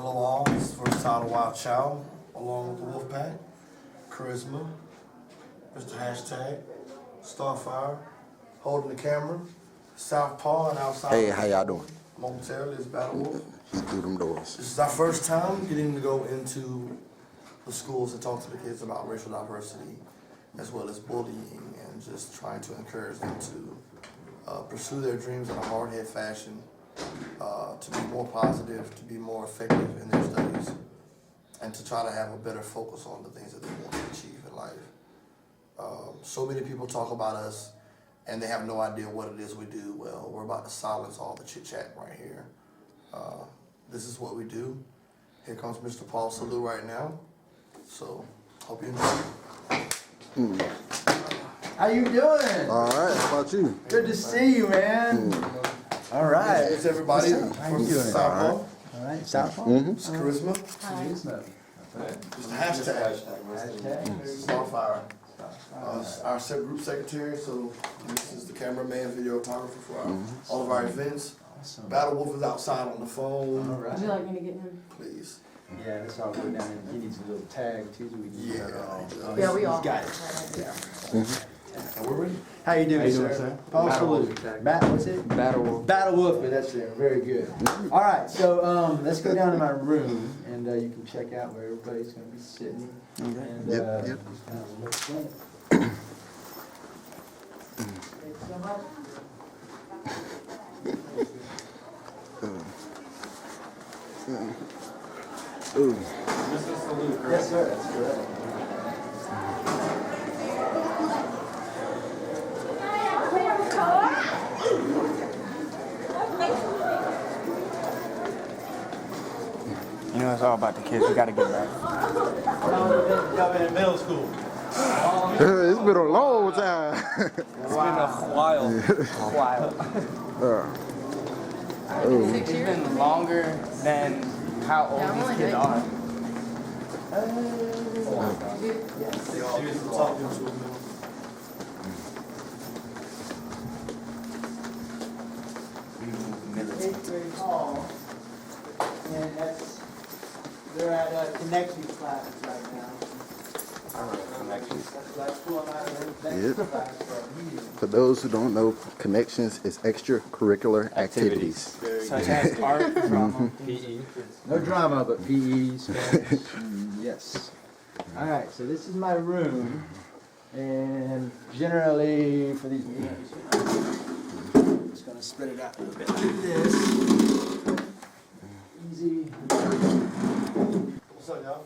Hello all, this is Versatyle Wildchyld, along with the Wolfpack, Charisma, Mr. Hashtag, Starfire, holding the camera, Southpaw, and outside. Hey, how y'all doing? Momentarily is Battle Wolf. He's through them doors. This is our first time getting to go into the schools and talk to the kids about racial diversity, as well as bullying, and just trying to encourage them to pursue their dreams in a hard-head fashion, to be more positive, to be more effective in their studies, and to try to have a better focus on the things that they want to achieve in life. So many people talk about us and they have no idea what it is we do. Well, we're about to silence all the chit-chat right here. This is what we do. Here comes Mr. Paul Salou right now. So, hope you enjoy. How you doing? All right, how about you? Good to see you, man. All right. It's everybody. How you doing? Southpaw. All right. Southpaw. It's Charisma. Charisma. Just a hashtag. Starfire. Our group secretary, so this is the cameraman, videographer for all of our events. Awesome. Battle Wolf is outside on the phone. All right. Would you like me to get him? Please. Yeah, that's all good down there. He needs a little tag too, so we can Yeah. get it all. Oh, Yeah, we he's all. got it. Yeah. And we're ready. How you doing, How you sir? doing, sir? Paul Battle Salou. Wolf. What's it? Battle Wolf. Battle Wolf, that's it. Very good. All right, so let's go down to my room, and you can check out where everybody's going to be sitting. And, Yep. just kind of look in. Thanks so much. Ooh. Yes, sir. That's correct. You know, it's all about the kids. We gotta get back. Y'all been in middle school. It's been a long time. It's been a while. It's been longer than how old these kids are. Talking to them. Eighth grade hall, and they're at connection classes right now. That's like pulling out of their Yep. class for a meeting. For those who don't know, Connections is extracurricular activities. Such as art, drama, PE. No drama, but PE, Spanish, yes. All right, so this is my room, and generally for these meetings, I'm just gonna spread it out a little bit like this. Easy. What's up, y'all?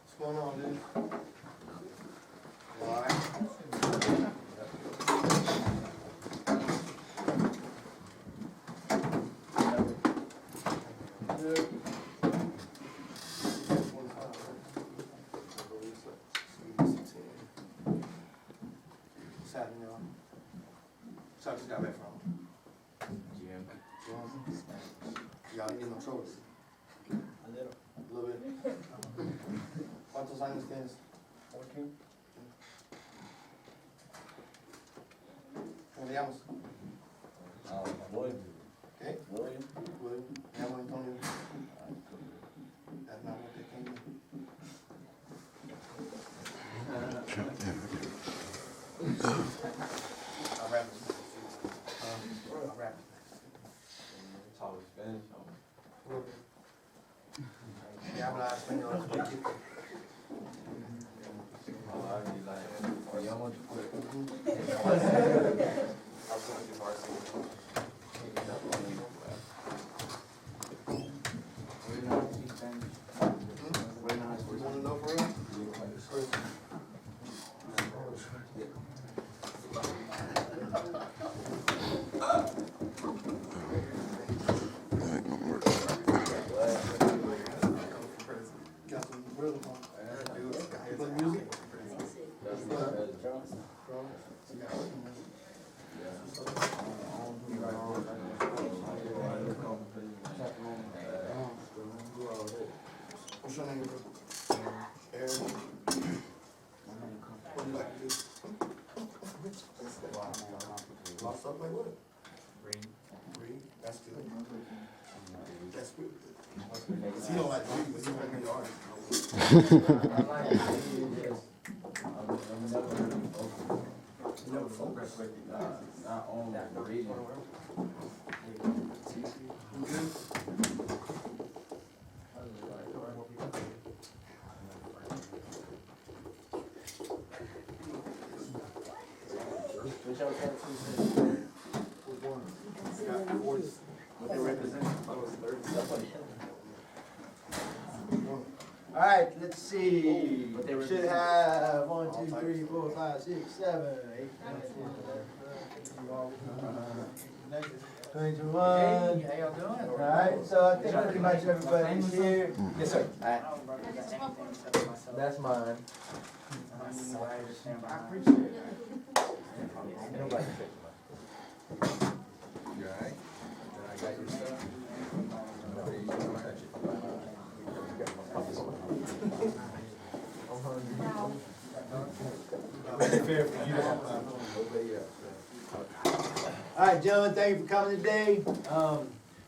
What's going on, dude? Why? What's happening, y'all? What's up, you got back from? Y'all getting no trouble? A little bit. ¿Cuántos años tienes? 14. ¿Cómo te llamas? William. ¿Qué? William. William. Me llamo Antonio. That's not what they came in. I'll wrap this. I'll wrap it. Talk Spanish. Me habla español un poquito. Y'all want to quit? You wanna know for real? Got some rhythm on. You play music? What's your name, bro? Aaron. What do you like to do? Lost up, like what? Read. Read, that's good. That's good. See, you don't like to read, but you like to be an artist. Never focus with it, not only reading. All right, let's see. We should have 1, 2, 3, 4, 5, 6, 7, 8, 9, 10, 21. How y'all doing? All right, so I think pretty much everybody's here. Yes, sir. That's mine. I appreciate it. You alright? I got your stuff. You don't touch it. All right, gentlemen, thank you for coming today.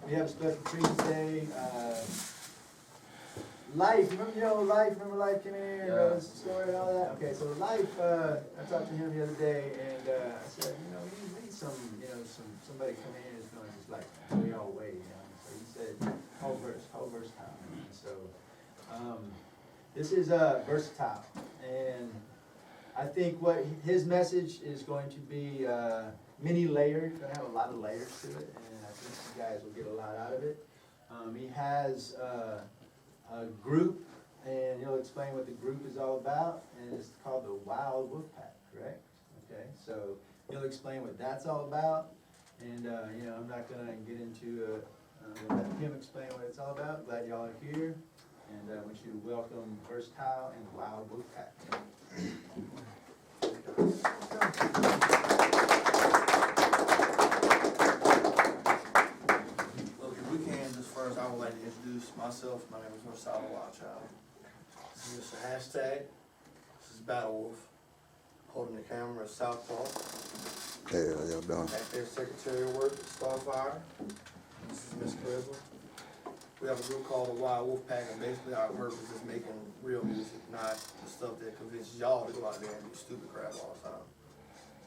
We have a special treat today. Life, remember Life came in here, and wrote us a story and all that? Okay, so Life, I talked to him the other day, and I said, we need somebody come in who's gonna just like blow y'all away, So he said, whole Versatyle. And so, this is Versatyle, and I think what his message is going to be many layered, gonna have a lot of layers to it, and I think you guys will get a lot out of it. He has a group, and he'll explain what the group is all about, and it's called the Wildchyld, correct? Okay, so he'll explain what that's all about, and I'm not gonna get into let him explain what it's all about. Glad y'all are here, and I want you to welcome Versatyle and Wildchyld. Look, if we can, just first, I would like to introduce myself. My name is Versatyle Wildchyld. This is a hashtag. This is Battle Wolf. Holding the camera is Southpaw. Hey, how y'all doing? Back there, Secretary of Work, Starfire. This is Miss Charisma. We have a group called the Wild Wolf Pack, and basically our purpose is making real music, not the stuff that convinces y'all to go out there and do stupid crap all the time.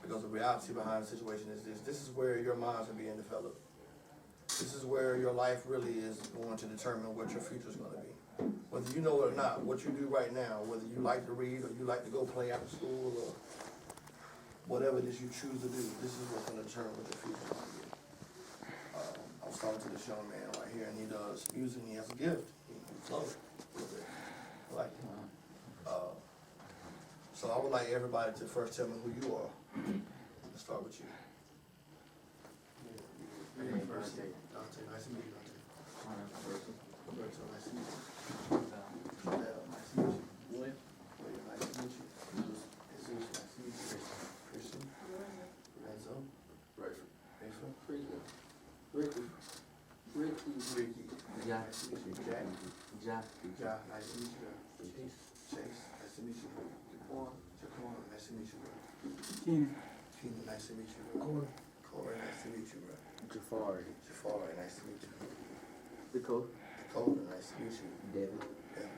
Because the reality behind the situation is this. This is where your minds are being developed. This is where your life really is going to determine what your future is going to be. Whether you know it or not, what you do right now, whether you like to read or you like to go play after school or whatever it is you choose to do, this is what's going to determine what your future is going to be. I was talking to this young man right here, and he does music, and he has a gift. He loves it a little bit. I like it. So I would like everybody to first tell me who you are. Let's start with you. Dante, nice to meet you, Dante. Roberto, nice to meet you. Fidel, nice to meet you. William, nice to meet you. Jesus, nice to meet you. Christian, Lorenzo, Rachel, Ricky, Yeah. nice to meet you. Jack, nice to meet you. Chase, nice to meet you. Jaquan, nice to meet you, bro. Keenan, nice to meet you, bro. Corey, nice to meet you, bro. Jafari, nice to meet you. Dakota, nice to meet you. Devin,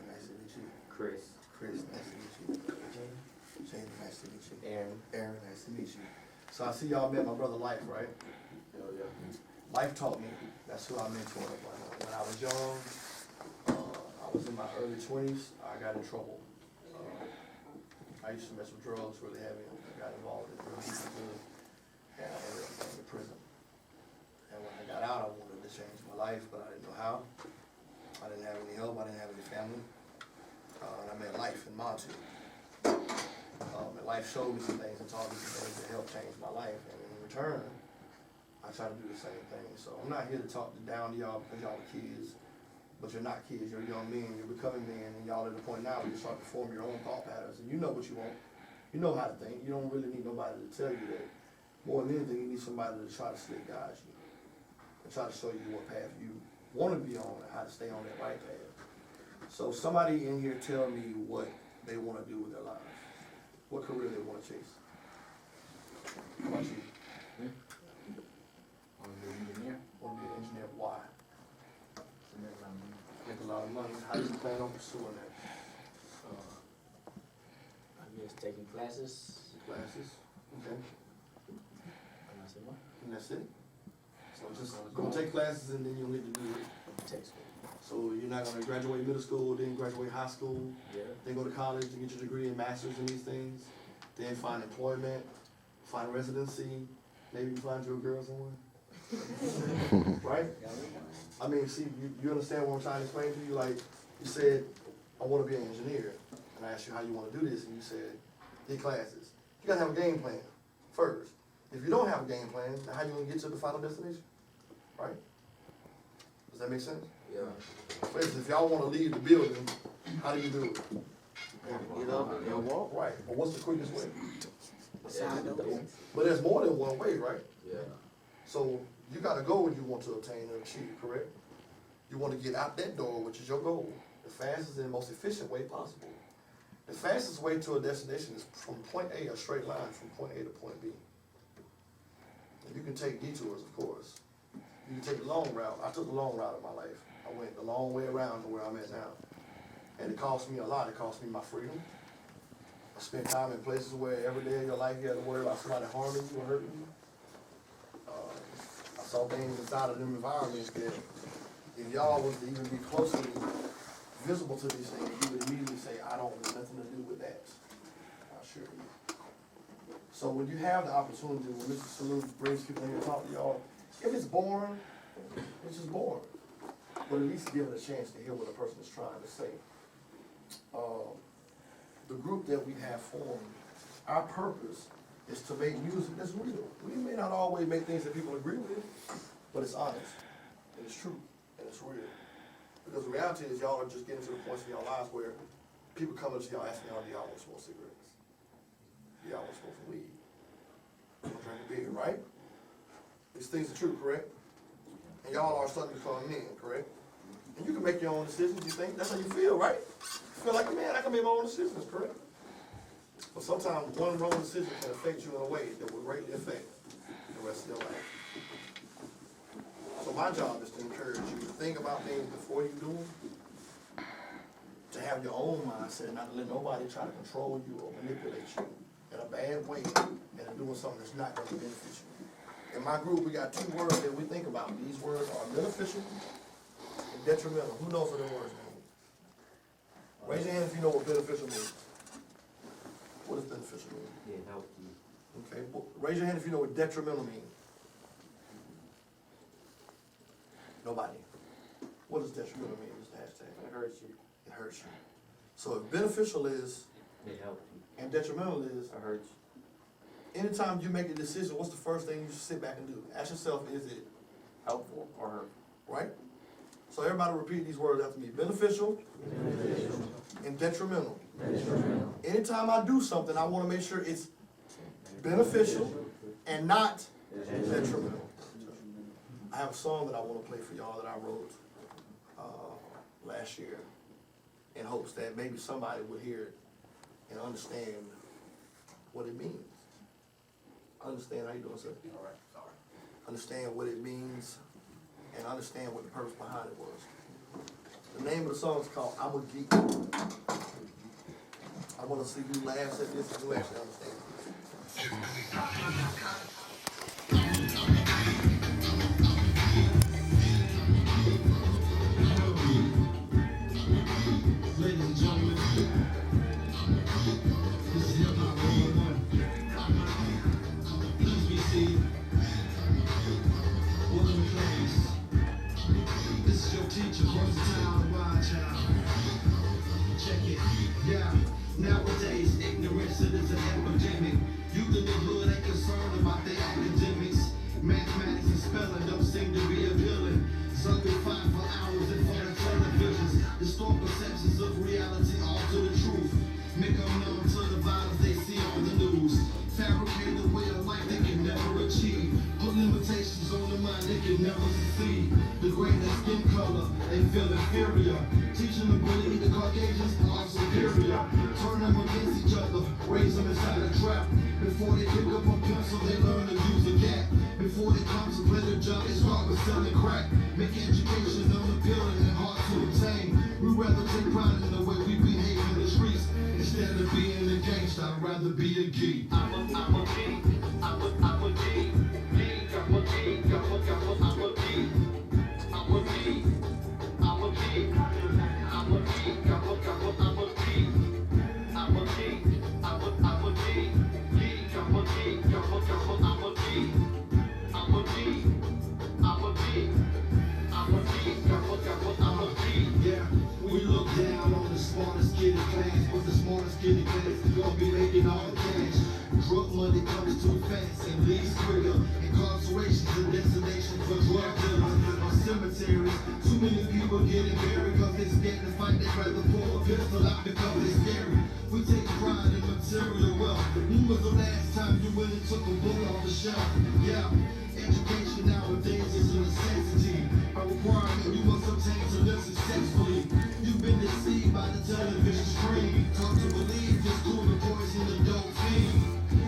nice to meet you. Chris, nice to meet you. Jamie, nice to meet you. Aaron, nice to meet you. So I see y'all met my brother Life, right? Hell yeah. Life taught me. That's who I mentored. When I was young, I was in my early 20s, I got in trouble. I used to mess with drugs really heavy. I got involved in really good, and I ended up going to prison. And when I got out, I wanted to change my life, but I didn't know how. I didn't have any help, I didn't have any family. And I met Life in Monty. And Life showed me some things and taught me some things that helped change my life. And in return, I try to do the same thing. So I'm not here to talk down to y'all because y'all are kids, but you're not kids, you're young men, you're becoming men, and y'all at the point now where you start to form your own thought patterns, and you know what you want. You know how to think. You don't really need nobody to tell you that. More than anything, you need somebody to try to slick guide you, and try to show you what path you want to be on and how to stay on that right path. So somebody in here tell me what they wanna do with their lives. What career they wanna chase. How about you? I'm an engineer. Wanna be an engineer, why? To make my money. Make a lot of money, how do you plan on pursuing that? I guess taking classes. Classes, okay, And I said, what? and that's it? So just go take classes and then you'll get to do it. Tech school. So you're not gonna graduate middle school, then graduate high school, Yeah. then go to college to get your degree and masters in these things, then find employment, find residency, maybe find you a girl somewhere. Right? I mean, see, you understand what I'm trying to explain to you? Like, you said, I wanna be an engineer, and I asked you how you wanna do this, and you said, get classes. You gotta have a game plan first. If you don't have a game plan, then how you gonna get to the final destination? Right? Does that make sense? Yeah. For instance, if y'all wanna leave the building, how do you do it? Get up and walk. Right, but what's the quickest way? Side door. But there's more than one way, right? Yeah. So you got a goal you want to obtain and achieve, correct? You want to get out that door, which is your goal, the fastest and most efficient way possible. The fastest way to a destination is from point A, a straight line from point A to point B. And you can take detours, of course. You can take the long route. I took the long route of my life. I went the long way around to where I'm at now. And it cost me a lot. It cost me my freedom. I spent time in places where every day of your life you had to worry about somebody harming you or hurting you. I saw things inside of them environments that if y'all was to even be closely visible to these things, you would immediately say, I don't want nothing to do with that. I assure you. So when you have the opportunity, when Mr. Salute brings people in here to talk to y'all, if it's boring, it's just boring. But at least give it a chance to hear what a person is trying to say. The group that we have formed, our purpose is to make music that's real. We may not always make things that people agree with, but it's honest, and it's true, and it's real. Because the reality is y'all are just getting to the points in your lives where people come up to y'all asking y'all, do y'all want to smoke cigarettes? Do y'all want to smoke some weed? Drink a beer, right? These things are true, correct? And y'all are starting to become men, correct? And you can make your own decisions, you think? That's how you feel, right? You feel like a man, I can make my own decisions, correct? But sometimes one wrong decision can affect you in a way that will greatly affect the rest of your life. So my job is to encourage you to think about things before you do them, to have your own mindset, not to let nobody try to control you or manipulate you in a bad way and in doing something that's not going to benefit you. In my group, we got 2 words that we think about. These words are beneficial and detrimental. Who knows what the words mean? Raise your hand if you know what beneficial means. What does beneficial mean? Yeah, help you. Okay, well, raise your hand if you know what detrimental means. Nobody. What does detrimental mean? Just hashtag. It hurts you. It hurts you. So if beneficial is It helps you. and detrimental is, It hurts you. anytime you make a decision, what's the first thing you should sit back and do? Ask yourself, is it Helpful or hurtful? right? So everybody repeat these words after me. Beneficial, and detrimental. Anytime I do something, I want to make sure it's beneficial and not detrimental. I have a song that I want to play for y'all that I wrote last year in hopes that maybe somebody would hear it and understand what it means. Understand how you doing, sir? All right, sorry. Understand what it means and understand what the purpose behind it was. The name of the song is called I'm a Geek. I want to see who laughs at this and who actually understands. Ladies and gentlemen, this is Hip Hop 101. Please be seated. Welcome to class. This is your teacher, Versatyle, Wildchyld. Check it, yeah. Nowadays, ignorance it is an epidemic. Youth in the hood ain't concerned about their academics. Mathematics and spelling don't seem to be appealing. Some can fight for hours in front of televisions. Distort perceptions of reality, alter the truth. Make them numb to the violence they see on the news. Fabricate a way of life they can never achieve. Put limitations on the mind they can never succeed. The great their skin color, they feel inferior. Teaching them believe turn them against each other, raise them inside a trap. Before they pick up a pencil, they learn to use a gat. Before they contemplate a job, they start with selling crack. Make education unappealing and hard to obtain. We rather take pride in the way we behave in the streets. Instead of being a gangster, I'd rather be a geek. I'm a geek. I'm a geek. I'm a geek. I'm a geek. I'm a geek. I'm a geek. I'm a geek. I'm a geek. I'm a geek. I'm a geek. I'm a geek. I'm a geek. I'm a geek. Geek. I'm a geek. I'm a geek. I'm a geek. I'm a geek. I'm a geek. I'm a geek. Yeah, we look down on the smartest kid in class, but the smartest kid in class is gonna be making all the cash. Drug money comes too fast and leaves quicker. Incarceration's a destination for drug dealers or cemeteries. Too many people getting buried because they scared to fight. They rather pull a pistol out because they scary. We take pride in material wealth. When was the last time you really took a book off the shelf? Yeah, education nowadays is a necessity. A requirement you must obtain to live successfully. You've been deceived by the television screen. Taught to believe just cool the poison the dope fiend.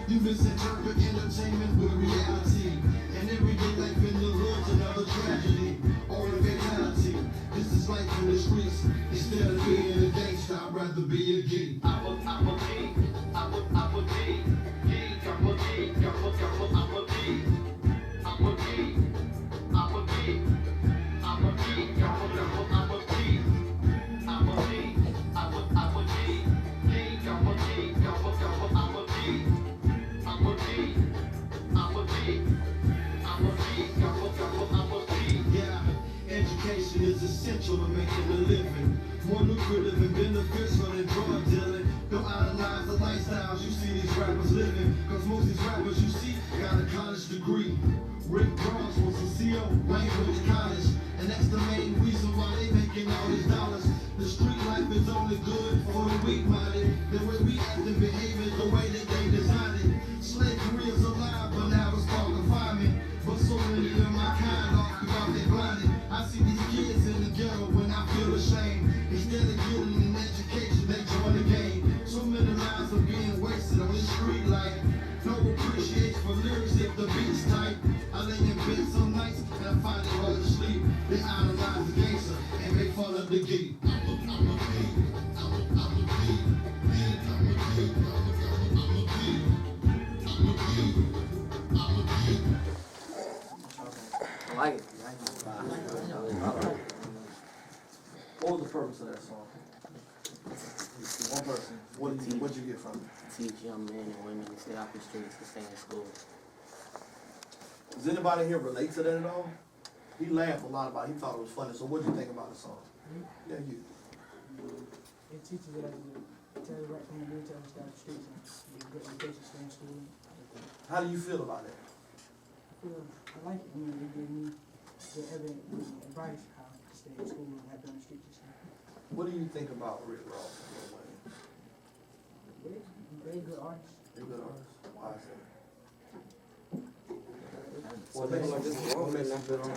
You misinterpret entertainment with reality. And everyday life in the hood's another tragedy or a fatality. This is life in the streets. Instead of being a gangster, I'd rather be a geek. I'm a geek. I'm a geek. Geek. I'm a geek. I'm a geek. I'm a geek. I'm a geek. I'm a geek. I'm a geek. I'm a geek. I'm a geek. Geek. I'm a geek. I'm a geek. I'm a geek. I'm a geek. I'm a geek. I'm a geek. Yeah, education is essential to making a living. More lucrative and beneficial than drug dealing. Don't idolize the lifestyles you see these rappers living. Cause most of these rappers you see got a college degree. Rick Ross was a CO, Wayne went to college. And that's the main reason why they making all these dollars. The street life is only good for the weak-minded. The way we act and behave is the way that they designed it. Slavery is alive, but now it's called confinement. But so many of my kind off because they blinded. I see these kids in the ghetto when I feel ashamed. Instead of getting an education, they join the game. So many lives are being wasted on this street life. No appreciation for lyrics if the beat's tight. I lay in bed some nights and I find it hard to sleep. They idolize the gangster and make fun of the geek. I'm a geek. I'm a geek. I'm a geek. I'm a geek. I'm a geek. I'm a geek. I like it. What was the purpose of that song? One person. What'd you get from it? Teach young men and women to stay off the streets and stay in school. Does anybody here relate to that at all? He laughed a lot about it. He thought it was funny. So what'd you think about the song? Yeah, you. It teaches us to tell you right from the new to start the streets and get good education, stay in school. How do you feel about it? I like it. I mean, they give me the advice how to stay in school and have done the streets and stuff. What do you think about Rick Ross and Lil Wayne? Very good artists. They're good artists. Why is that? What makes them good artists?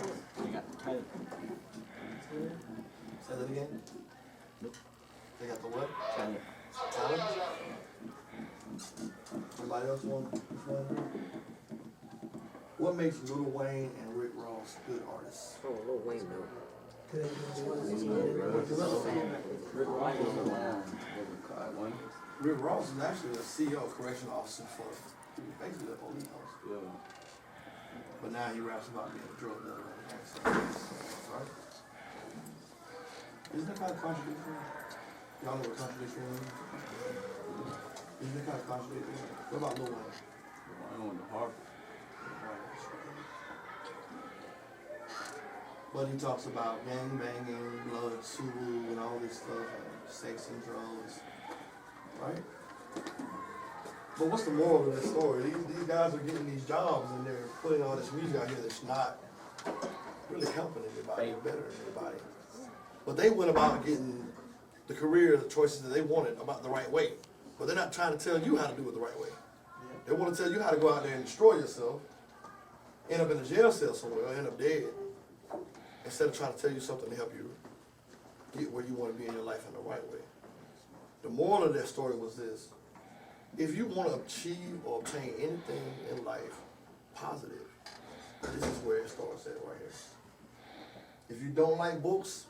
Say that again? They got the what? Talent. Talent? Anybody else want to explain? What makes Lil Wayne and Rick Ross good artists? Oh, Lil Wayne, though. Rick Ross is actually a CEO, correctional officer for basically the police officer. Yeah. But now he raps about being a drug dealer and gangster. Right? Isn't that kind of contradictory? Y'all know what contradictory means? Isn't that kind of contradictory? What about Lil Wayne? I went to Harvard. But he talks about gang banging, blood, Sulu, and all this stuff, and sex and drugs, right? But what's the moral of this story? These guys are getting these jobs and they're putting all this music out here that's not really helping anybody or bettering anybody. But they went about getting the career choices that they wanted about the right way. But they're not trying to tell you how to do it the right way. They want to tell you how to go out there and destroy yourself, end up in a jail cell somewhere, or end up dead, instead of trying to tell you something to help you get where you want to be in your life in the right way. The moral of that story was this: if you want to achieve or obtain anything in life positive, this is where it starts at right here. If you don't like books,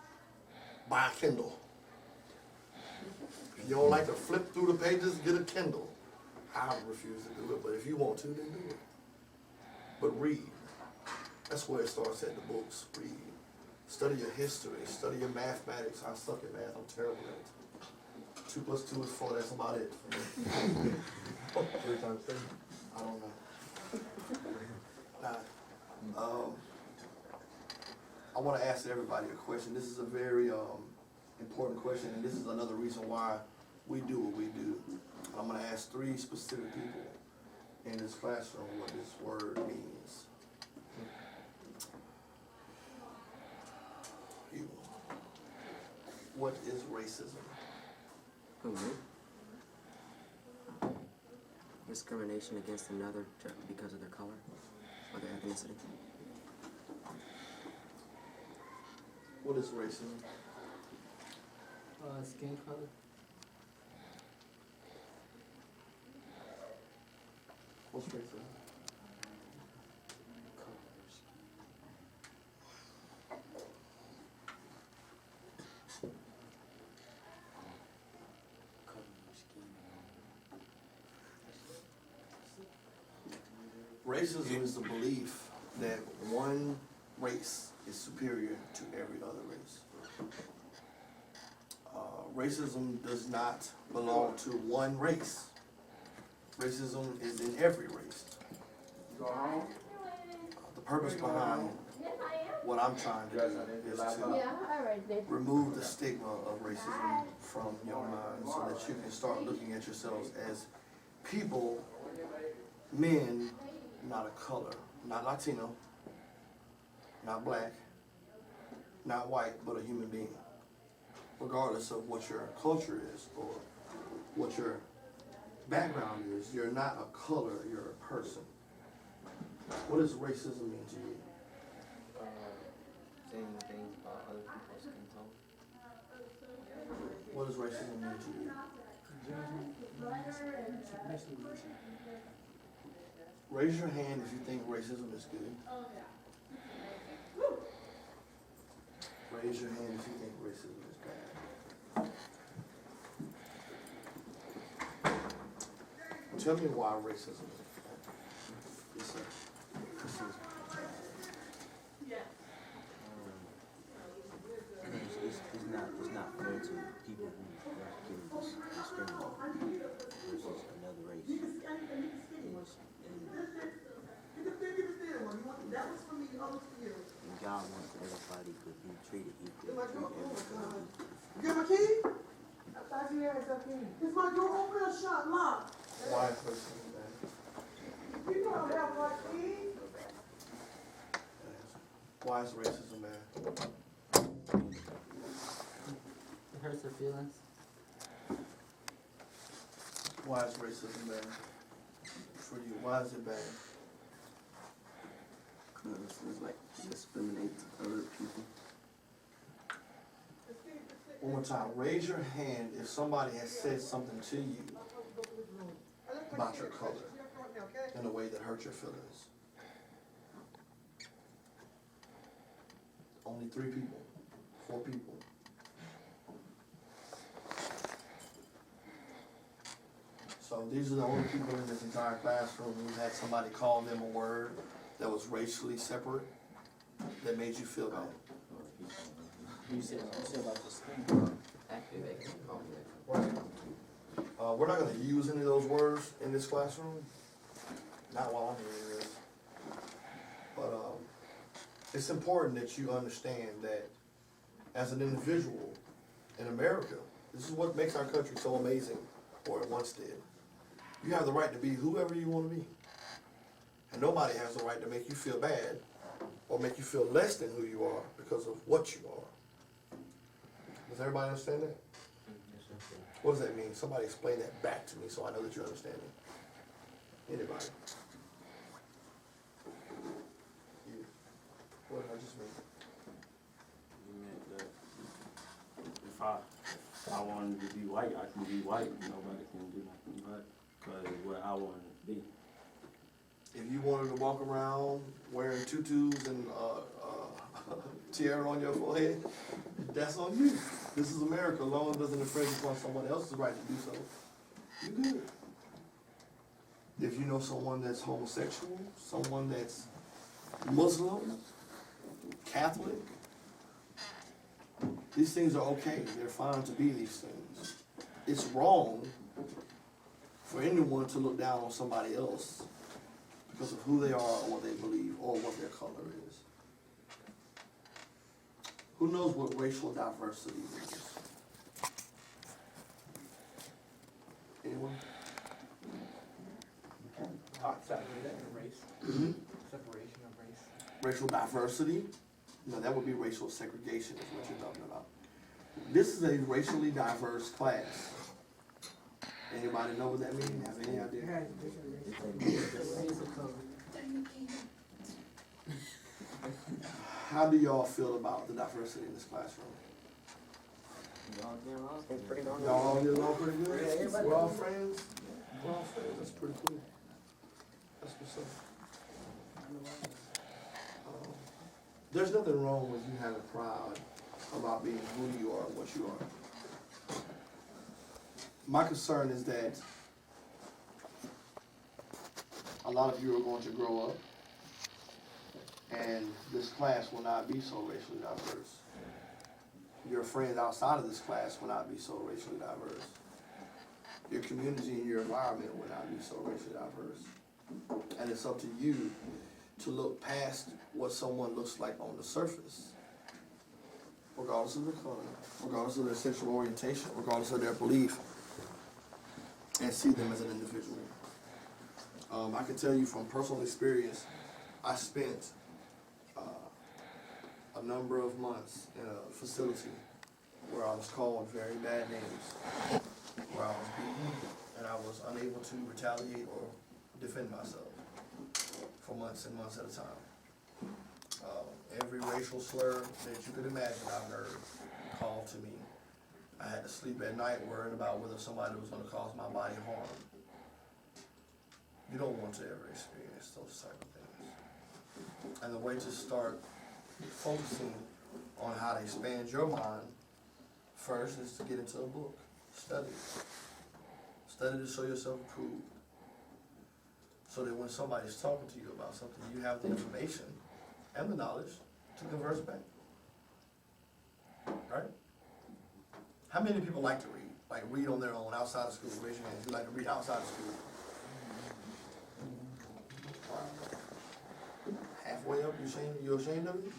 buy a Kindle. If you don't like to flip through the pages, get a Kindle. I refuse to do it, but if you want to, then do it. But read. That's where it starts at, the books. Read. Study your history. Study your mathematics. I suck at math. I'm terrible at it. 2 plus 2 is 4. That's about it. 3 times 3. I don't know. I want to ask everybody a question. This is a very important question, and this is another reason why we do what we do. I'm going to ask 3 specific people in this classroom what this word means. You. What is racism? Discrimination against another because of their color or their ethnicity. What is racism? Skin color. What's racism? Racism is the belief that one race is superior to every other race. Racism does not belong to one race. Racism is in every race. The purpose behind what I'm trying to do is to remove the stigma of racism from your mind so that you can start looking at yourselves as people, men, not a color, not Latino, not black, not white, but a human being. Regardless of what your culture is or what your background is, you're not a color, you're a person. What does racism mean to you? Saying things about other people's skin tone. What does racism mean to you? Raise your hand if you think racism is good. Raise your hand if you think racism is bad. Tell me why racism is bad. Yes, sir. It's not fair to people who are getting discriminated versus another race. And God wants everybody to be treated equally. Get my key? I thought you had your key. Is my door open or shut? Locked. Why is racism bad? You don't have my key. Why is racism bad? It hurts their feelings. Why is racism bad? For you, why is it bad? Because it's like discriminate other people. One more time, raise your hand if somebody has said something to you about your color in a way that hurt your feelings. Only 3 people, 4 people. So these are the only people in this entire classroom who had somebody call them a word that was racially separate that made you feel bad. You said about the skin. Actually, they can call me that. We're not going to use any of those words in this classroom. Not while I'm here, anyways. But it's important that you understand that as an individual in America, this is what makes our country so amazing, or it once did. You have the right to be whoever you want to be. And nobody has the right to make you feel bad or make you feel less than who you are because of what you are. Does everybody understand that? What does that mean? Somebody explain that back to me so I know that you understand it. Anybody? You. What did I just mean? You meant that if I wanted to be white, I can be white. Nobody can do nothing but, cause what I wanted to be. If you wanted to walk around wearing tutus and tiara on your forehead, that's on you. This is America. Law doesn't infringe upon someone else's right to do so. You good. If you know someone that's homosexual, someone that's Muslim, Catholic, these things are okay. They're fine to be these things. It's wrong for anyone to look down on somebody else because of who they are or what they believe or what their color is. Who knows what racial diversity is? Anyone? Race. Separation of race. Racial diversity? No, that would be racial segregation is what you're talking about. This is a racially diverse class. Anybody know what that means? Have any idea? How do y'all feel about the diversity in this classroom? Y'all all get along pretty good? We're all friends? We're all friends, that's pretty cool. That's what's up. There's nothing wrong with you having pride about being who you are and what you are. My concern is that a lot of you are going to grow up and this class will not be so racially diverse. Your friends outside of this class will not be so racially diverse. Your community and your environment will not be so racially diverse. And it's up to you to look past what someone looks like on the surface, regardless of their color, regardless of their sexual orientation, regardless of their belief, and see them as an individual. I can tell you from personal experience, I spent a number of months in a facility where I was called very bad names, where I was beaten, and I was unable to retaliate or defend myself for months and months at a time. Every racial slur that you could imagine I've heard called to me. I had to sleep at night worrying about whether somebody was going to cause my body harm. You don't want to ever experience those type of things. And the way to start focusing on how to expand your mind first is to get into a book. Study. Study to show yourself approved. So that when somebody's talking to you about something, you have the information and the knowledge to converse back. Right? How many people like to read? Like read on their own outside of school? Raise your hand. You like to read outside of school? Wow. Halfway up, you ashamed of it?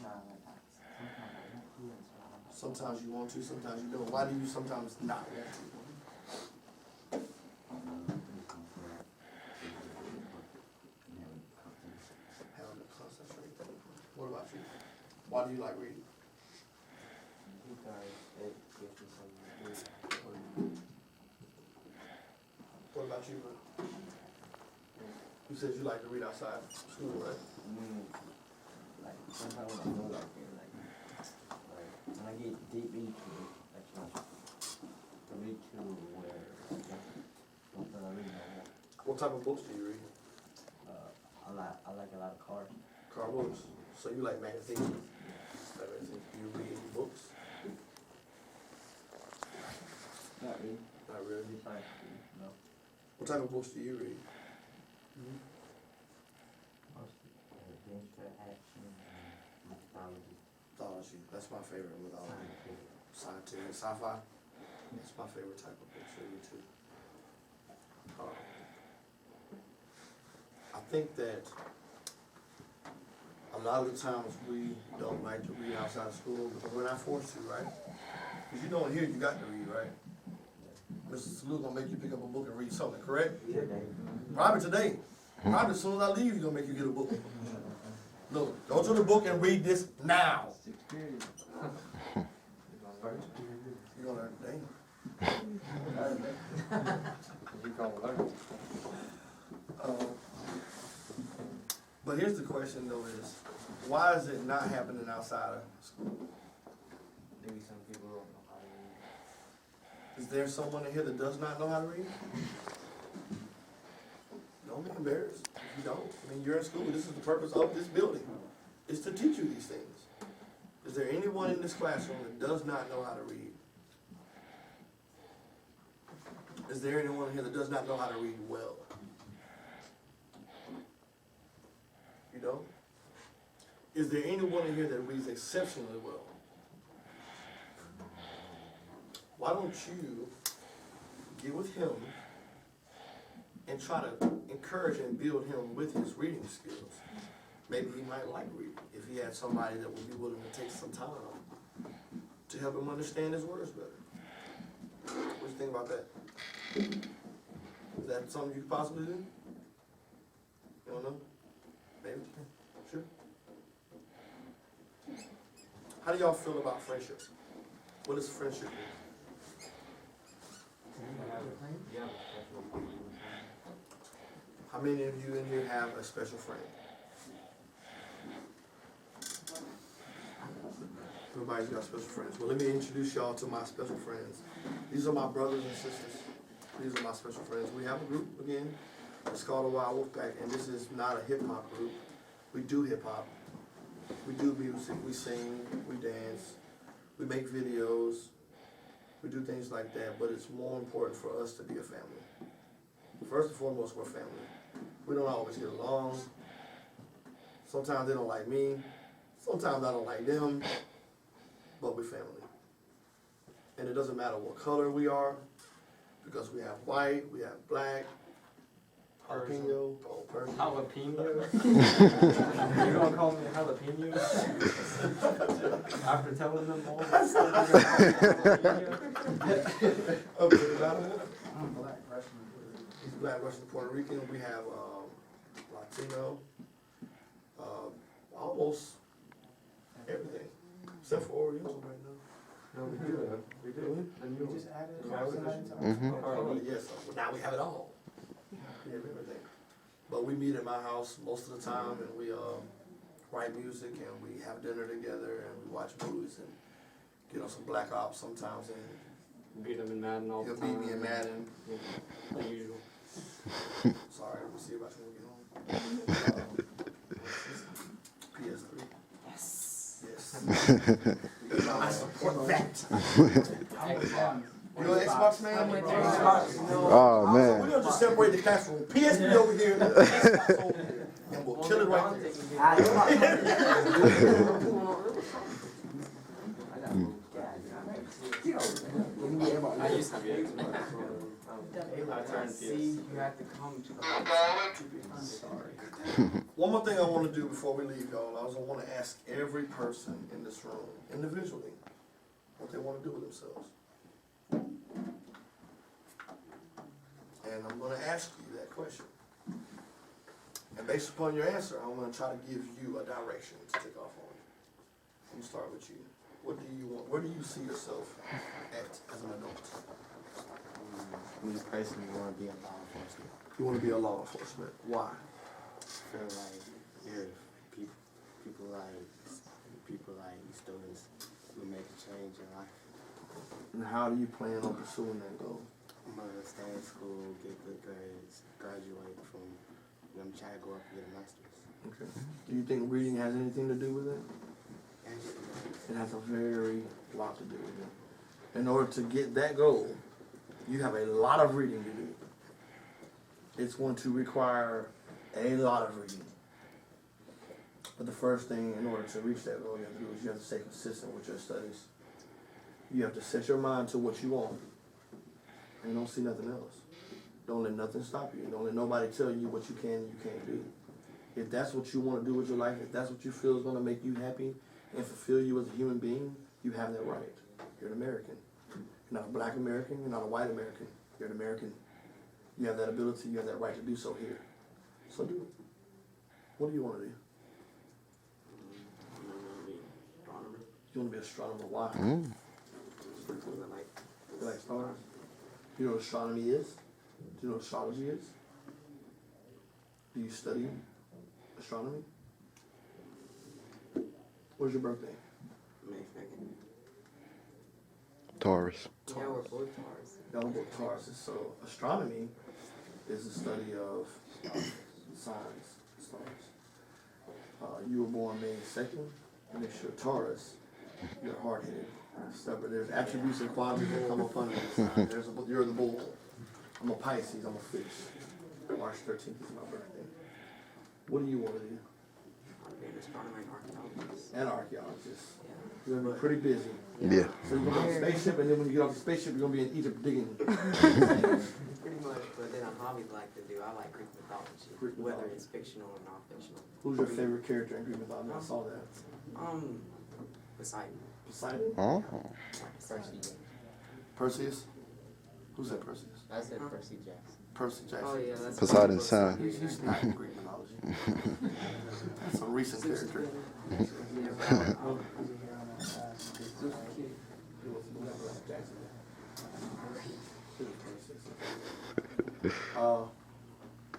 Sometimes you want to, sometimes you don't. Why do you sometimes not want to? Having to concentrate. What about you? Why do you like reading? What about you, bro? You said you like to read outside school, right? Like sometimes when I go out there, like when I get deep into it, like I read to where something I read no more. What type of books do you read? I like a lot of cars. Car books. So you like magazines? Do you read any books? Not really. Not really. Besides, no. What type of books do you read? Mostly adventure, action, and mythology. Mythology. That's my favorite mythology. Scientific, sci-fi. That's my favorite type of books to read too. I think that a lot of the times we don't like to read outside of school because we're not forced to, right? Because you know in here you got to read, right? Mr. Salute gonna make you pick up a book and read something, correct? Yeah, Probably today. Probably as soon as I leave, he's gonna make you get a book. Look, go to the book and read this now. You're gonna learn today. But here's the question though is, why is it not happening outside of school? maybe some people don't know how to read. Is there someone in here that does not know how to read? Don't be embarrassed if you don't. I mean, you're in school. This is the purpose of this building, is to teach you these things. Is there anyone in this classroom that does not know how to read? Is there anyone here that does not know how to read well? You don't? Is there anyone in here that reads exceptionally well? Why don't you get with him and try to encourage and build him with his reading skills? Maybe he might like reading if he had somebody that would be willing to take some time to help him understand his words better. What do you think about that? Is that something you could possibly do? You don't know? Maybe? Sure? How do y'all feel about friendship? What does friendship mean? How many of you in here have a special friend? Everybody's got special friends. Well, let me introduce y'all to my special friends. These are my brothers and sisters. These are my special friends. We have a group, again. It's called the Wildchyld, and this is not a hip-hop group. We do hip-hop. We do music. We sing. We dance. We make videos. We do things like that, but it's more important for us to be a family. First and foremost, we're family. We don't always get along. Sometimes they don't like me. Sometimes I don't like them, but we're family. And it doesn't matter what color we are, because we have white, we have black, jalapeno, Persian. Jalapeno? You gonna call me a jalapeno? After telling them all this stuff, you're gonna call me a jalapeno? I'm black Russian. He's black, Russian, Puerto Rican. We have Latino, almost everything, except for Oriental right now. No, we do. We do. And We you just added Yeah, we somebody just- to our- Oh, yes, well, now we have it all. We have everything. But we meet at my house most of the time, and we write music, and we have dinner together, and we watch movies, and get on some Black Ops sometimes, and beat them in Madden all the he'll time. beat me in Madden. The usual. Sorry, we'll see about you when we get home. PS3. Yes. Yes. I support that. You an Xbox man? Oh, So man. we're gonna just separate the classroom. PSP over here, and Xbox over here, and we'll kill it right I used to be Xbox. I turned PS. You have to come to the there. Sorry. One more thing I want to do before we leave, y'all. I also want to ask every person in this room, individually, what they want to do with themselves. And I'm going to ask you that question. And based upon your answer, I'm going to try to give you a direction to take off on. Let me start with you. What do you want? Where do you see yourself at as an adult? Me personally want to be a law enforcement. You want to be a law enforcement. Why? I feel like if people like students will make a change in life. And how do you plan on pursuing that goal? I'm gonna stay in school, get good grades, graduate from, I'm trying to go up and get a master's. Okay. Do you think reading has anything to do with it? It has a very lot to do with it. In order to get that goal, you have a lot of reading to do. It's going to require a lot of reading. But the first thing, in order to reach that goal, you have to do is you have to stay consistent with your studies. You have to set your mind to what you want. And don't see nothing else. Don't let nothing stop you. Don't let nobody tell you what you can and you can't do. If that's what you want to do with your life, if that's what you feel is going to make you happy and fulfill you as a human being, you have that right. You're an American. You're not a black American. You're not a white American. You're an American. You have that ability. You have that right to do so here. So do it. What do you want to do? You want to be an astronomer. Why? You like stars? You know what astronomy is? Do you know what astrology is? Do you study astronomy? When's your birthday? May 2nd. Taurus. Yeah, we're both Taurus. Y'all both Taurus. So astronomy is the study of signs, stars. You were born May 2nd, and if you're Taurus, you're hard-headed, stubborn. There's attributes and qualities that come upon you. You're the bull. I'm a Pisces, I'm a fish. March 13th is my birthday. What do you want to do? I'm an astronomer and archaeologist. An archaeologist. Yeah. You're going to be pretty busy. Yeah. So you're going to be on a spaceship, and then when you get off the spaceship, you're going to be in Egypt digging. Pretty much, but then a hobby I like to do, I like Greek mythology, Greek whether mythology. it's fictional or non-fictional. Who's your favorite character in Greek mythology? I saw that. Poseidon. Poseidon? Oh. Percy. Perseus? Who said Perseus? I said Percy Jackson. Percy Jackson. Oh yeah, that's Poseidon's son. He's not in Greek mythology. That's a recent character.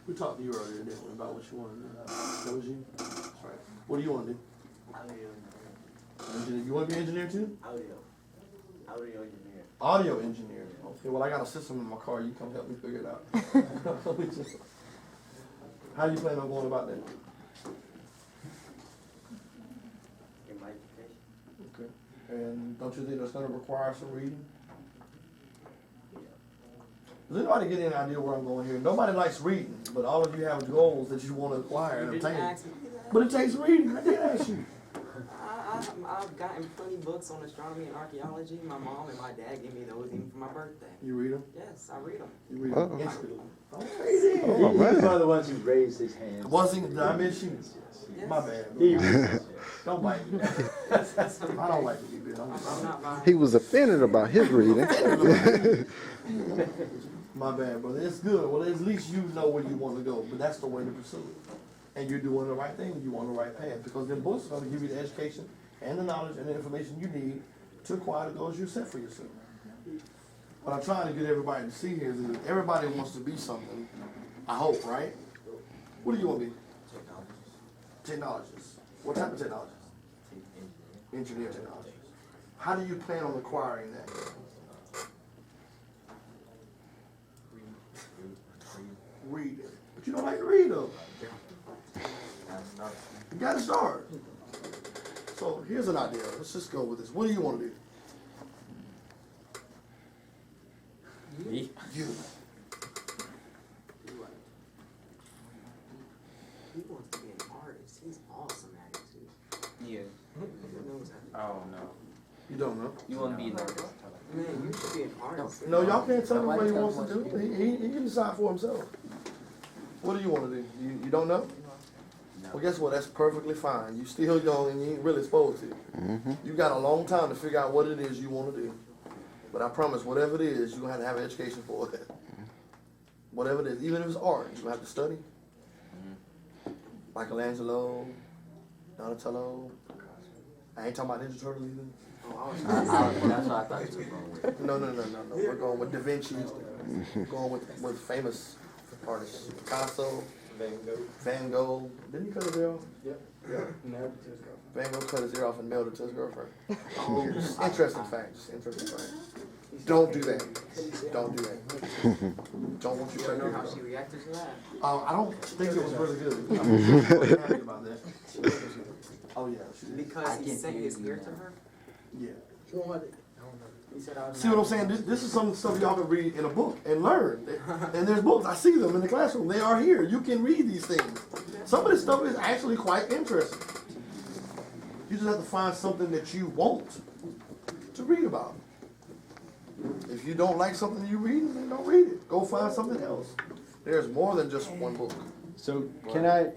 We talked to you earlier, didn't we, about what you wanted to do? That was you? That's right. What do you want to do? Engineer. You want to be an engineer too? Audio engineer. Audio engineer. Okay, well I got a system in my car. You come help me figure it out. How do you plan on going about that? In my education. Okay. And don't you think that's going to require some reading? Does anybody get any idea where I'm going here? Nobody likes reading, but all of you have goals that you want to acquire and You didn't obtain. ask me that. But it takes reading. I did ask you. I've gotten plenty books on astronomy and archaeology. My mom and my dad gave me those even for my birthday. You read them? Yes, I read them. You read Oh. them instantly. Okay, then. Oh, He's man. one of the ones who raised his hand. Wasn't did I miss you? Yes. My bad. He Bro. Don't bite me. I don't like to be bit. I'm not buying. He was offended about his reading. My bad, brother. It's good. Well, at least you know where you want to go, but that's the way to pursue it. And you're doing the right thing. You're on the right path because them books are going to give you the education and the knowledge and the information you need to acquire the goals you set for yourself. What I'm trying to get everybody to see here is that everybody wants to be something. I hope, right? What do you want to be? Technologist. What type of technologist? Engineer technologist. How do you plan on acquiring that? Read it. But you don't like to read though. You gotta start. So here's an idea. Let's just go with this. What do you want to do? Me? You. He wants to be an artist. He's awesome at it too. Yeah. Who knows how Oh no. You don't know. You want to be an artist? Man, you should be an artist. No, y'all can't tell him what he wants to do. He can decide for himself. What do you want to do? You don't know? Well, guess what? That's perfectly fine. You still young and you ain't really supposed to. You got a long time to figure out what it is you want to do. But I promise, whatever it is, you're going to have an education for it. Whatever it is, even if it's art, you're going to have to study. Michelangelo, Donatello. I ain't talking about Ninja Turtles either. That's what I thought you were going with. No. We're going with Da Vinci. Going with famous artists. Picasso, Van Gogh. Didn't he cut his ear off? Yep. Yeah. Van Gogh cut his ear off and mailed it to his girlfriend. Just interesting facts. Interesting facts. Don't do that. Don't do that. Don't want you to I know know how she reacted to that. I don't think it was really good. I'm really happy about that. Oh yeah. She did. Because he sent his ear to her? Yeah. He said I was See what I'm saying? This is some stuff y'all can read in a book and learn. And there's books. I see them in the classroom. They are here. You can read these things. Some of this stuff is actually quite interesting. You just have to find something that you want to read about. If you don't like something you read, then don't read it. Go find something else. There's more than just one book. So can I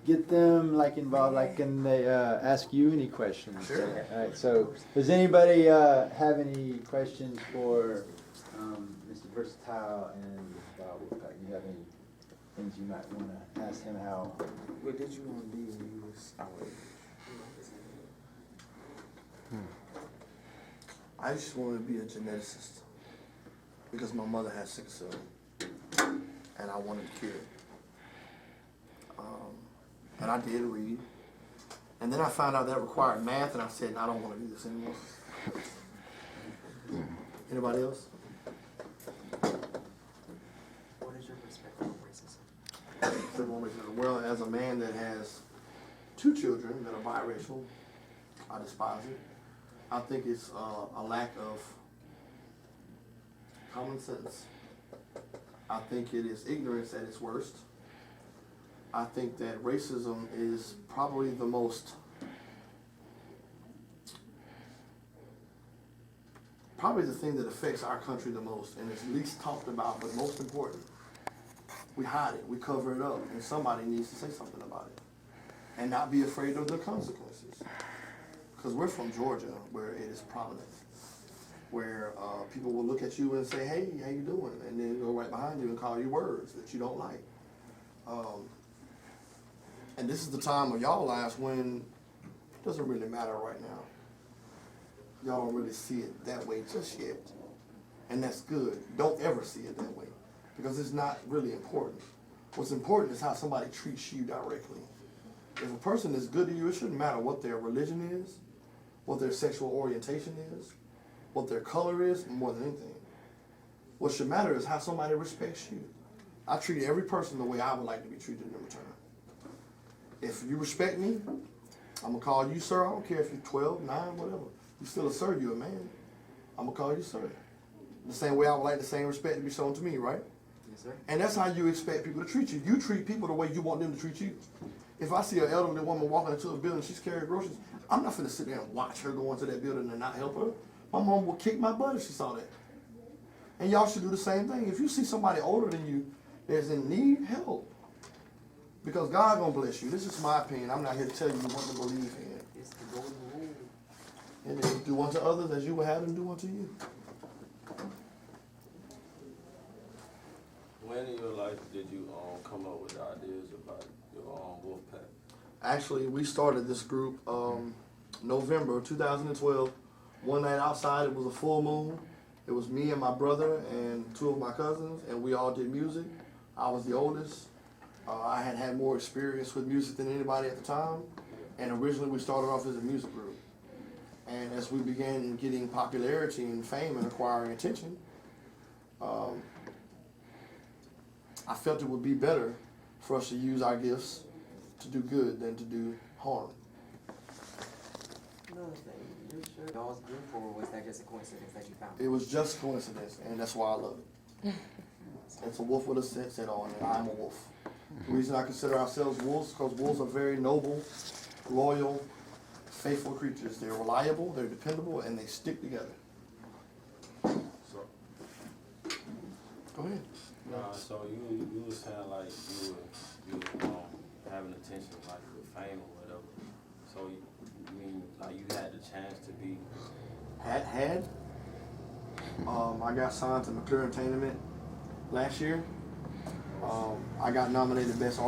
get them like involved? Like can they ask you any questions? Sure. All right. So does anybody have any questions for Mr. Versatile and Wildchyld? You have any things you might want to ask him? How? What did you want to be when you was our age? I just wanted to be a geneticist because my mother had sickle cell and I wanted to cure it. And I did read. And then I found out that required math and I said, I don't want to do this anymore. Anybody else? What is your perspective on racism? Well, as a man that has 2 children that are biracial, I despise it. I think it's a lack of common sense. I think it is ignorance at its worst. I think that racism is probably the most, probably the thing that affects our country the most and is least talked about, but most important. We hide it, we cover it up, and somebody needs to say something about it. And not be afraid of the consequences. Because we're from Georgia, where it is prominent. Where people will look at you and say, hey, how you doing? And then go right behind you and call you words that you don't like. And this is the time of y'all lives when it doesn't really matter right now. Y'all don't really see it that way just yet. And that's good. Don't ever see it that way. Because it's not really important. What's important is how somebody treats you directly. If a person is good to you, it shouldn't matter what their religion is, what their sexual orientation is, what their color is, more than anything. What should matter is how somebody respects you. I treat every person the way I would like to be treated in return. If you respect me, I'm going to call you sir. I don't care if you're 12, 9, whatever. You're still a sir, you're a man. I'm going to call you sir. The same way I would like the same respect to be shown to me, right? Yes, sir. And that's how you expect people to treat you. You treat people the way you want them to treat you. If I see an elderly woman walking into a building, she's carrying groceries, I'm not finna sit there and watch her go into that building and not help her. My mom will kick my butt if she saw that. And y'all should do the same thing. If you see somebody older than you that's in need, help. Because God gonna bless you. This is my opinion. I'm not here to tell you what to believe in. It's the golden rule. And then do unto others as you would have them do unto you. When in your life did you come up with the ideas about your wolf pack? Actually, we started this group November 2012. One night outside, it was a full moon. It was me and my brother and 2 of my cousins, and we all did music. I was the oldest. I had had more experience with music than anybody at the time, and originally we started off as a music group. And as we began getting popularity and fame and acquiring attention, I felt it would be better for us to use our gifts to do good than to do harm. Another thing, you sure y'all's group, or was that just a coincidence that you found? It was just coincidence, and that's why I love it. It's a wolf with a set on, and I'm a wolf. The reason I consider ourselves wolves is because wolves are very noble, loyal, faithful creatures. They're reliable, they're dependable, and they stick together. So, Go ahead. so you were saying like you were having attention like with fame or whatever. So you mean like you had the chance to be I got signed to McClure Entertainment last year. I got nominated Best